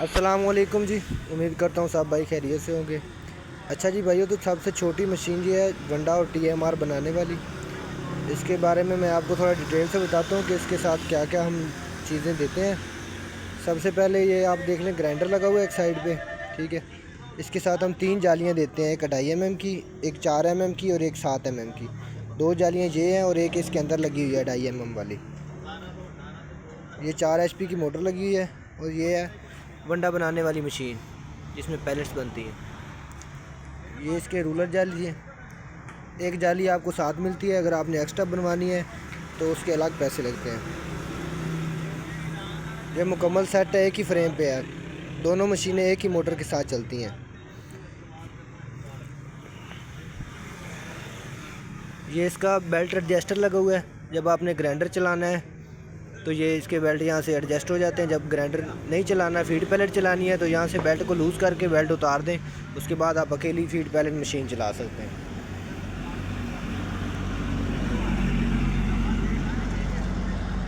अस्सलामुअलैकुम जी। उम्मीद करता हूँ सब भाई खैरियत से होंगे। अच्छा जी भाइयों, तो सबसे छोटी मशीन ये है वंडा और टीएमआर बनाने वाली। इसके बारे में मैं आपको थोड़ा डिटेल से बताता हूँ कि इसके साथ क्या क्या हम चीज़ें देते हैं। सबसे पहले ये आप देख लें, ग्राइंडर लगा हुआ है एक साइड पे, ठीक है। इसके साथ हम 3 जालियाँ देते हैं, एक 2.5 mm की, एक 4 mm की और एक 7 mm की। 2 जालियाँ ये हैं और एक इसके अंदर लगी हुई है 2.5 mm वाली। ये 4 HP की मोटर लगी हुई है और ये है वंडा बनाने वाली मशीन जिसमें पैलेट्स बनती हैं। ये इसके रूलर जाली है। एक जाली आपको साथ मिलती है, अगर आपने एक्स्ट्रा बनवानी है तो उसके अलग पैसे लगते हैं। ये मुकम्मल सेट है, एक ही फ्रेम पे है। दोनों मशीनें एक ही मोटर के साथ चलती हैं। ये इसका बेल्ट एडजस्टर लगा हुआ है। जब आपने ग्राइंडर चलाना है तो ये इसके बेल्ट यहाँ से एडजस्ट हो जाते हैं। जब ग्राइंडर नहीं चलाना, फीड पैलेट चलानी है, तो यहाँ से बेल्ट को लूज़ करके बेल्ट उतार दें। उसके बाद आप अकेली फीड पैलेट मशीन चला सकते हैं।